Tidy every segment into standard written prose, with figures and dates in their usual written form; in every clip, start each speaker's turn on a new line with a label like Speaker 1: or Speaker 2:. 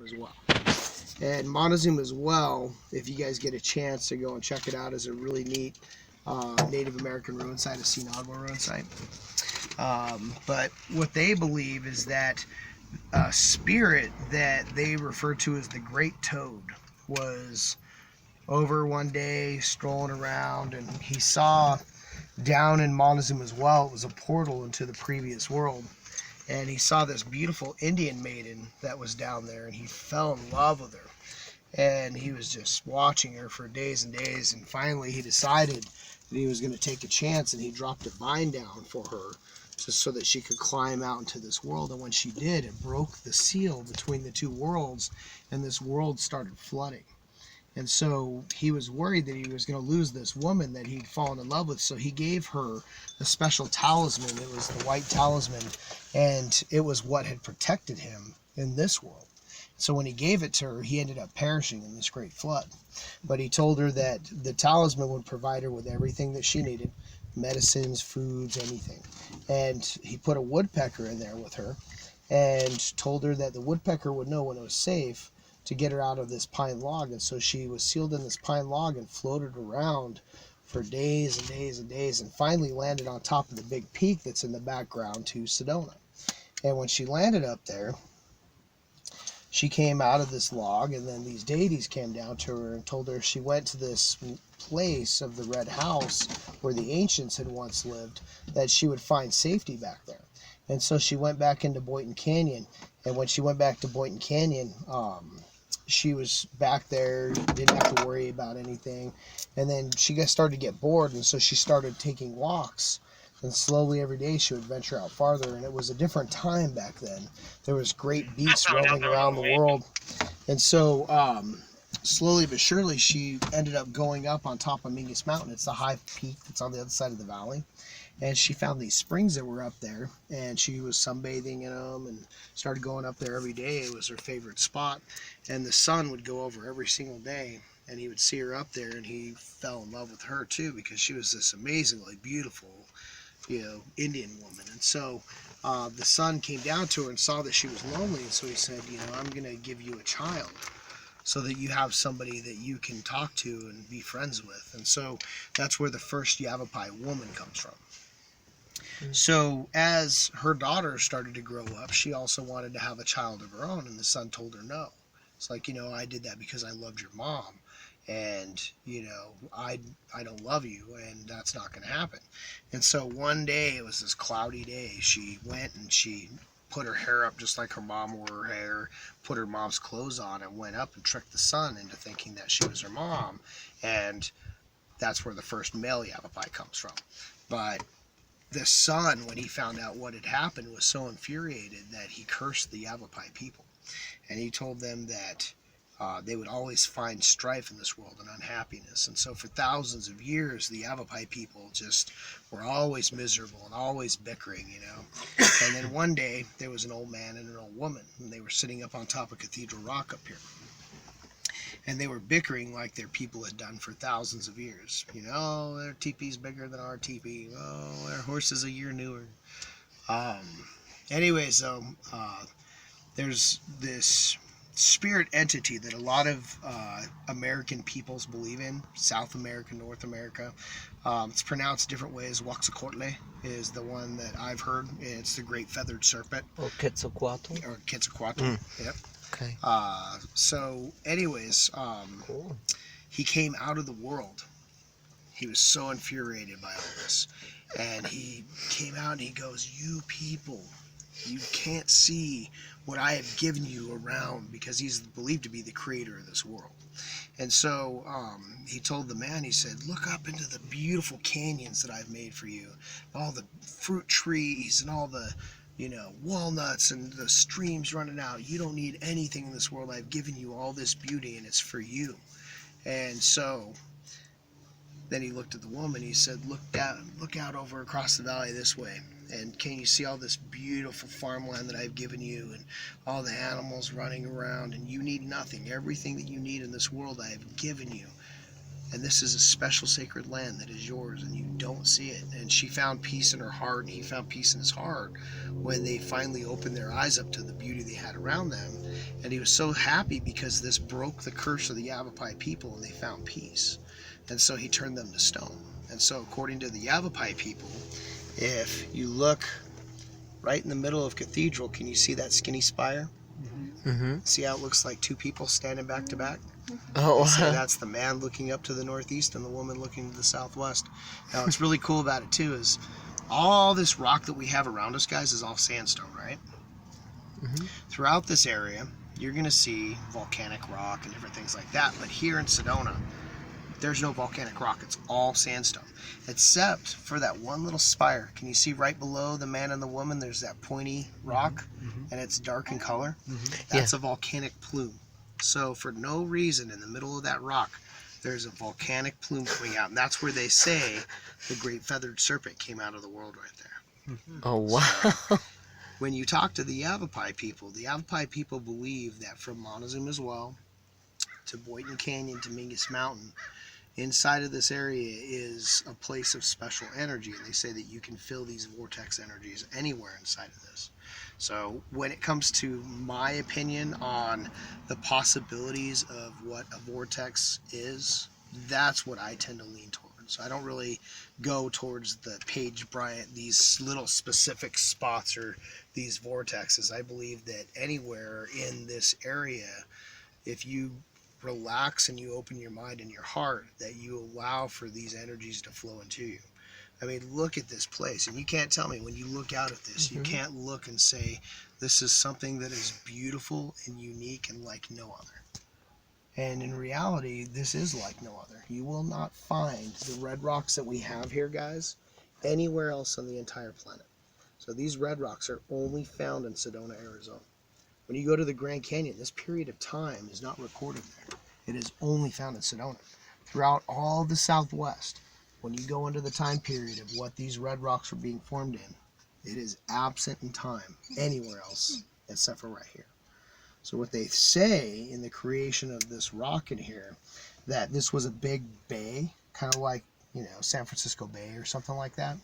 Speaker 1: as well. And Montezuma's Well, if you guys get a chance to go and check it out, is a really neat Native American ruin site, a Sinagua ruin site. But what they believe is that a spirit that they refer to as the Great Toad was over one day strolling around, and he saw down in Montezuma's Well, it was a portal into the previous world, and he saw this beautiful Indian maiden that was down there, and he fell in love with her, and he was just watching her for days and days, and finally he decided that he was going to take a chance, and he dropped a vine down for her just so that she could climb out into this world. And when she did, it broke the seal between the two worlds, and this world started flooding. And so he was worried that he was going to lose this woman that he'd fallen in love with. So he gave her a special talisman. It was the white talisman, and it was what had protected him in this world. So when he gave it to her, he ended up perishing in this great flood. But he told her that the talisman would provide her with everything that she needed, medicines, foods, anything. And he put a woodpecker in there with her and told her that the woodpecker would know when it was safe to get her out of this pine log. And so she was sealed in this pine log and floated around for days and days and days, and finally landed on top of the big peak that's in the background to Sedona. And when she landed up there, she came out of this log, and then these deities came down to her and told her she went to this place of the red house where the ancients had once lived, that she would find safety back there. And so she went back into Boynton Canyon, and when she went back to Boynton Canyon, she was back there, didn't have to worry about anything. And then she started to get bored, and so she started taking walks. And slowly every day she would venture out farther, and it was a different time back then. There was great beasts roaming around the world. And so slowly but surely she ended up going up on top of Mingus Mountain. It's the high peak that's on the other side of the valley. And she found these springs that were up there, and she was sunbathing in them and started going up there every day. It was her favorite spot, and the sun would go over every single day, and he would see her up there, and he fell in love with her too, because she was this amazingly beautiful, Indian woman. And so the sun came down to her and saw that she was lonely, and so he said, I'm going to give you a child so that you have somebody that you can talk to and be friends with. And so that's where the first Yavapai woman comes from. So as her daughter started to grow up, she also wanted to have a child of her own, and the son told her no. It's like, I did that because I loved your mom, and I don't love you, and that's not going to happen. And so one day, it was this cloudy day, she went and she put her hair up just like her mom wore her hair, put her mom's clothes on, and went up and tricked the son into thinking that she was her mom. And that's where the first male Yavapai comes from. But the son, when he found out what had happened, was so infuriated that he cursed the Yavapai people. And he told them that they would always find strife in this world and unhappiness. And so for thousands of years, the Yavapai people just were always miserable and always bickering, And then one day, there was an old man and an old woman, and they were sitting up on top of Cathedral Rock up here. And they were bickering like their people had done for thousands of years. Their teepee's bigger than our teepee. Oh, their horse is a year newer. Anyways, there's this spirit entity that a lot of American peoples believe in, South America, North America. It's pronounced different ways. Huaxacotle is the one that I've heard. It's the great feathered serpent.
Speaker 2: Or Quetzalcoatl.
Speaker 1: Or Quetzalcoatl, Yep.
Speaker 2: Okay.
Speaker 1: So anyways,
Speaker 2: Cool.
Speaker 1: he came out of the world. He was so infuriated by all this. And he came out and he goes, you people, you can't see what I have given you around, because he's believed to be the creator of this world. And so he told the man, he said, look up into the beautiful canyons that I've made for you, all the fruit trees and all the walnuts and the streams running out. You don't need anything in this world. I've given you all this beauty, and it's for you. And so then he looked at the woman. He said, look out over across the valley this way. And can you see all this beautiful farmland that I've given you, and all the animals running around? And you need nothing. Everything that you need in this world I have given you. And this is a special sacred land that is yours, and you don't see it. And she found peace in her heart, and he found peace in his heart when they finally opened their eyes up to the beauty they had around them. And he was so happy because this broke the curse of the Yavapai people and they found peace. And so he turned them to stone. And so according to the Yavapai people, if you look right in the middle of Cathedral, can you see that skinny spire?
Speaker 2: Mm-hmm.
Speaker 1: See how it looks like two people standing back to back?
Speaker 2: Oh,
Speaker 1: They say
Speaker 2: wow.
Speaker 1: that's the man looking up to the northeast and the woman looking to the southwest. Now, what's really cool about it, too, is all this rock that we have around us, guys, is all sandstone, right?
Speaker 2: Mhm.
Speaker 1: Throughout this area, you're going to see volcanic rock and different things like that. But here in Sedona, there's no volcanic rock. It's all sandstone, except for that one little spire. Can you see right below the man and the woman, there's that pointy rock, and it's dark in color? That's a volcanic plume. So for no reason, in the middle of that rock, there's a volcanic plume coming out, and that's where they say the great feathered serpent came out of the world right there.
Speaker 2: Oh, wow.
Speaker 1: When you talk to the Yavapai people believe that from Montezuma's Well to Boynton Canyon to Mingus Mountain, inside of this area is a place of special energy, and they say that you can feel these vortex energies anywhere inside of this. So when it comes to my opinion on the possibilities of what a vortex is, that's what I tend to lean towards. I don't really go towards the Page Bryant, these little specific spots or these vortexes. I believe that anywhere in this area, if you relax and you open your mind and your heart, that you allow for these energies to flow into you. I mean, look at this place, and you can't tell me when you look out at this, you can't look and say this is something that is beautiful and unique and like no other. And in reality, this is like no other. You will not find the red rocks that we have here, guys, anywhere else on the entire planet. So these red rocks are only found in Sedona, Arizona. When you go to the Grand Canyon, this period of time is not recorded there. It is only found in Sedona. Throughout all the Southwest, when you go into the time period of what these red rocks were being formed in, it is absent in time anywhere else except for right here. So what they say in the creation of this rock in here, that this was a big bay, kind of like, San Francisco Bay or something like that.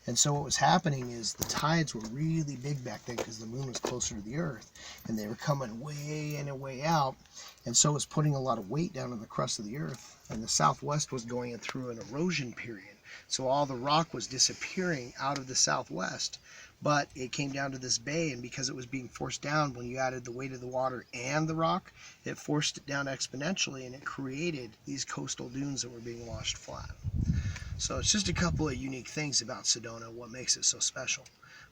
Speaker 1: And so what was happening is the tides were really big back then because the moon was closer to the earth, and they were coming way in and way out, and so it was putting a lot of weight down on the crust of the earth, and the Southwest was going through an erosion period. So all the rock was disappearing out of the Southwest, but it came down to this bay, and because it was being forced down, when you added the weight of the water and the rock, it forced it down exponentially, and it created these coastal dunes that were being washed flat. So it's just a couple of unique things about Sedona, what makes it so special.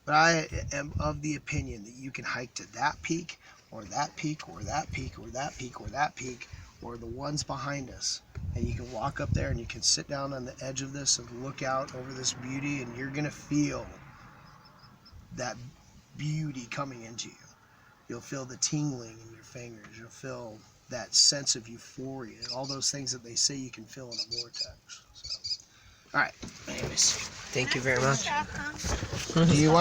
Speaker 1: But I am of the opinion that you can hike to that peak, or that peak, or that peak, or that peak, or that peak, or the ones behind us, and you can walk up there and you can sit down on the edge of this and look out over this beauty, and you're going to feel that beauty coming into you. You'll feel the tingling in your fingers. You'll feel that sense of euphoria, all those things that they say you can feel in a vortex. So, all right. Anyways,
Speaker 2: Thank you very much.
Speaker 1: do you want